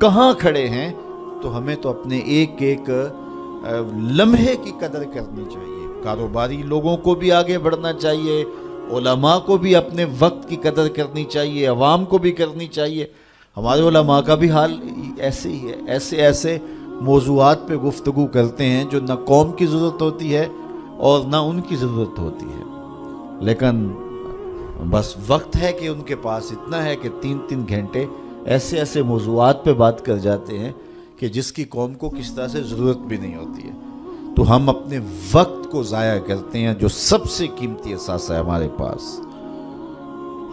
کہاں کھڑے ہیں، تو ہمیں تو اپنے ایک ایک لمحے کی قدر کرنی چاہیے۔ کاروباری لوگوں کو بھی آگے بڑھنا چاہیے، علماء کو بھی اپنے وقت کی قدر کرنی چاہیے، عوام کو بھی کرنی چاہیے۔ ہمارے علماء کا بھی حال ایسے ہی ہے، ایسے موضوعات پہ گفتگو کرتے ہیں جو نہ قوم کی ضرورت ہوتی ہے اور نہ ان کی ضرورت ہوتی ہے، لیکن بس وقت ہے کہ ان کے پاس اتنا ہے کہ 3 گھنٹے ایسے موضوعات پہ بات کر جاتے ہیں کہ جس کی قوم کو کس طرح سے ضرورت بھی نہیں ہوتی ہے۔ تو ہم اپنے وقت کو ضائع کرتے ہیں جو سب سے قیمتی اثاثہ ہے ہمارے پاس۔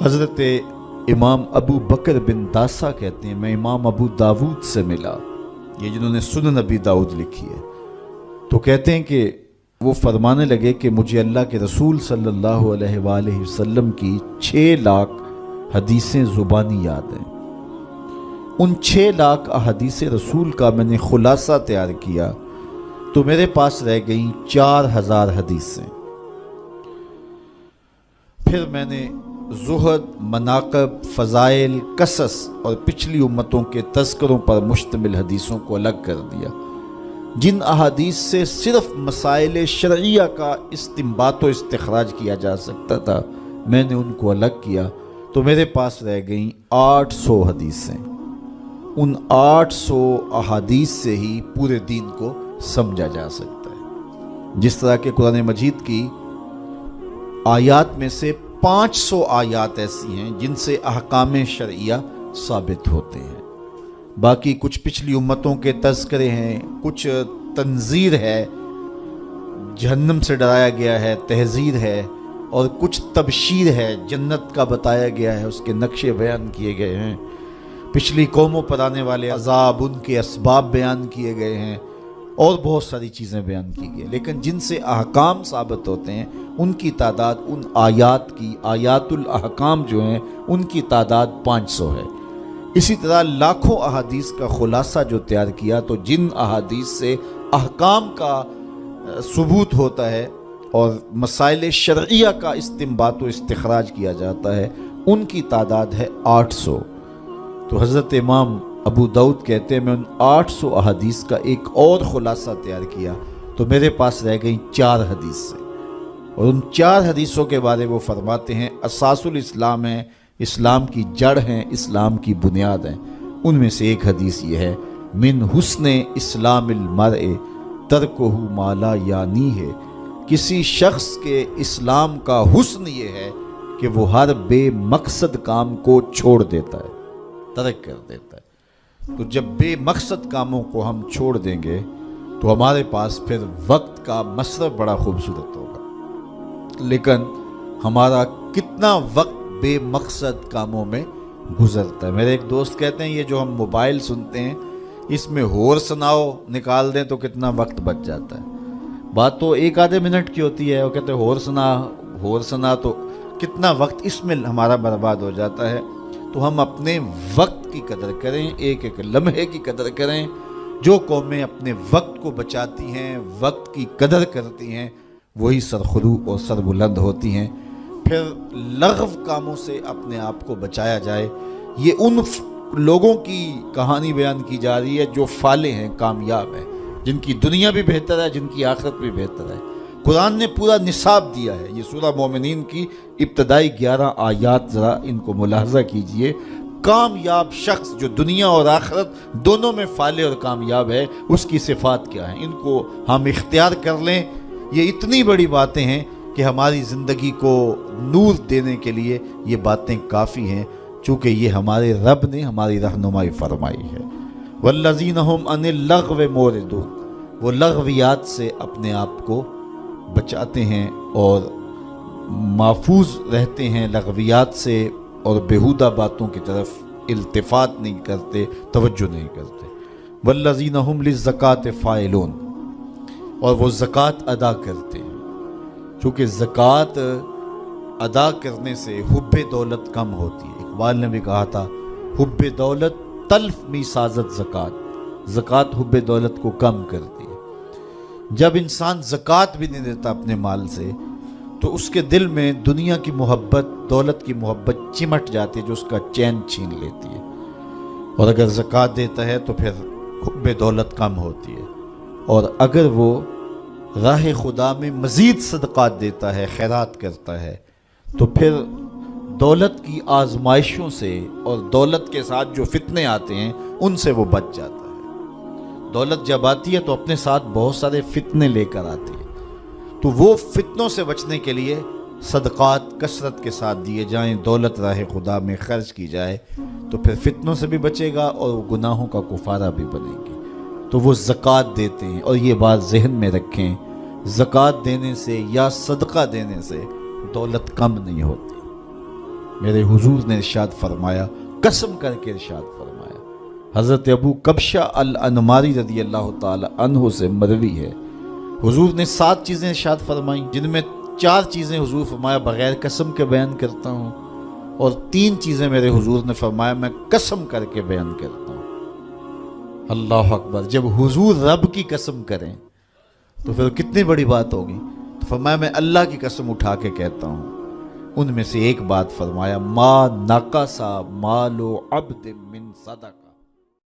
حضرت امام ابو بکر بن داسا کہتے ہیں، میں امام ابو داود سے ملا، یہ جنہوں نے سنن ابی داؤد لکھی ہے، تو کہتے ہیں کہ وہ فرمانے لگے کہ مجھے اللہ کے رسول صلی اللہ علیہ وآلہ وسلم کی 6 لاکھ حدیثیں زبانی یاد ہیں۔ ان 6 لاکھ احادیث رسول کا میں نے خلاصہ تیار کیا تو میرے پاس رہ گئیں 4000 حدیثیں۔ پھر میں نے زہد، مناقب، فضائل، قصص اور پچھلی امتوں کے تذکروں پر مشتمل حدیثوں کو الگ کر دیا۔ جن احادیث سے صرف مسائل شرعیہ کا استنباط و استخراج کیا جا سکتا تھا، میں نے ان کو الگ کیا تو میرے پاس رہ گئیں 800 حدیثیں۔ ان 800 احادیث سے ہی پورے دین کو سمجھا جا سکتا ہے۔ جس طرح کہ قرآن مجید کی آیات میں سے 500 آیات ایسی ہیں جن سے احکام شرعیہ ثابت ہوتے ہیں، باقی کچھ پچھلی امتوں کے تذکرے ہیں، کچھ تنذیر ہے، جہنم سے ڈرایا گیا ہے، تحذیر ہے، اور کچھ تبشیر ہے، جنت کا بتایا گیا ہے، اس کے نقشے بیان کیے گئے ہیں، پچھلی قوموں پر آنے والے عذاب، ان کے اسباب بیان کیے گئے ہیں، اور بہت ساری چیزیں بیان کی گئی، لیکن جن سے احکام ثابت ہوتے ہیں ان کی تعداد، ان آیات کی، آیات الاحکام جو ہیں ان کی تعداد 500 ہے۔ اسی طرح لاکھوں احادیث کا خلاصہ جو تیار کیا، تو جن احادیث سے احکام کا ثبوت ہوتا ہے اور مسائل شرعیہ کا استنباط و استخراج کیا جاتا ہے، ان کی تعداد ہے 800۔ تو حضرت امام ابو داؤد کہتے ہیں میں ان 800 احادیث کا ایک اور خلاصہ تیار کیا تو میرے پاس رہ گئیں 4 حدیثیں، اور ان 4 حدیثوں کے بارے وہ فرماتے ہیں اساس الاسلام ہیں، اسلام کی جڑ ہیں، اسلام کی بنیاد ہیں۔ ان میں سے ایک حدیث یہ ہے، من حسن اسلام المرء ترکہ ما لا یعنی ہے، کسی شخص کے اسلام کا حسن یہ ہے کہ وہ ہر بے مقصد کام کو چھوڑ دیتا ہے، ترک کر دیتا ہے۔ تو جب بے مقصد کاموں کو ہم چھوڑ دیں گے تو ہمارے پاس پھر وقت کا مصرف بڑا خوبصورت ہوگا، لیکن ہمارا کتنا وقت بے مقصد کاموں میں گزرتا ہے۔ میرے ایک دوست کہتے ہیں یہ جو ہم موبائل سنتے ہیں اس میں ہور سناؤ نکال دیں تو کتنا وقت بچ جاتا ہے۔ بات تو 1 آدھے منٹ کی ہوتی ہے، وہ کہتے ہیں ہور سنا تو کتنا وقت اس میں ہمارا برباد ہو جاتا ہے۔ تو ہم اپنے وقت کی قدر کریں، ایک ایک لمحے کی قدر کریں۔ جو قومیں اپنے وقت کو بچاتی ہیں، وقت کی قدر کرتی ہیں، وہی سرخرو اور سربلند ہوتی ہیں۔ پھر لغو کاموں سے اپنے آپ کو بچایا جائے۔ یہ ان لوگوں کی کہانی بیان کی جا رہی ہے جو فالح ہیں، کامیاب ہیں، جن کی دنیا بھی بہتر ہے، جن کی آخرت بھی بہتر ہے۔ قرآن نے پورا نصاب دیا ہے۔ یہ سورہ مومنین کی ابتدائی 11 آیات ذرا ان کو ملاحظہ کیجئے۔ کامیاب شخص جو دنیا اور آخرت دونوں میں فالح اور کامیاب ہے، اس کی صفات کیا ہیں، ان کو ہم اختیار کر لیں۔ یہ اتنی بڑی باتیں ہیں کہ ہماری زندگی کو نور دینے کے لیے یہ باتیں کافی ہیں، چونکہ یہ ہمارے رب نے ہماری رہنمائی فرمائی ہے۔ والذین هم عن اللغو معرضون، وہ لغویات سے اپنے آپ کو بچاتے ہیں اور محفوظ رہتے ہیں لغویات سے، اور بیہودہ باتوں کی طرف التفات نہیں کرتے، توجہ نہیں کرتے۔ والذین هم للزکاۃ فاعلون، اور وہ زکوٰۃ ادا کرتے ہیں، چونکہ زکوٰۃ ادا کرنے سے حب دولت کم ہوتی ہے۔ اقبال نے بھی کہا تھا حب دولت تلف می سازت زکوٰۃ، زکوٰۃ حب دولت کو کم کرتی ہے۔ جب انسان زکوٰۃ بھی نہیں دیتا اپنے مال سے تو اس کے دل میں دنیا کی محبت، دولت کی محبت چمٹ جاتی ہے جو اس کا چین چھین لیتی ہے۔ اور اگر زکوٰۃ دیتا ہے تو پھر حب دولت کم ہوتی ہے، اور اگر وہ راہ خدا میں مزید صدقات دیتا ہے، خیرات کرتا ہے، تو پھر دولت کی آزمائشوں سے اور دولت کے ساتھ جو فتنے آتے ہیں ان سے وہ بچ جاتا ہے۔ دولت جب آتی ہے تو اپنے ساتھ بہت سارے فتنے لے کر آتی ہے، تو وہ فتنوں سے بچنے کے لیے صدقات کثرت کے ساتھ دیے جائیں، دولت راہ خدا میں خرچ کی جائے، تو پھر فتنوں سے بھی بچے گا اور وہ گناہوں کا کفارہ بھی بنے گی۔ تو وہ زکوٰۃ دیتے ہیں، اور یہ بات ذہن میں رکھیں، زکوٰۃ دینے سے یا صدقہ دینے سے دولت کم نہیں ہوتی۔ میرے حضور نے ارشاد فرمایا، قسم کر کے ارشاد فرمایا، حضرت ابو کبشہ الانماری رضی اللہ تعالی عنہ سے مروی ہے، حضور نے 7 چیزیں ارشاد فرمائیں، جن میں 4 چیزیں حضور فرمایا بغیر قسم کے بیان کرتا ہوں، اور 3 چیزیں میرے حضور نے فرمایا میں قسم کر کے بیان کرتا ہوں۔ اللہ اکبر! جب حضور رب کی قسم کریں تو پھر کتنی بڑی بات ہوگی۔ تو فرمایا میں اللہ کی قسم اٹھا کے کہتا ہوں، ان میں سے ایک بات فرمایا، ما نقص مال عبد من صدقہ،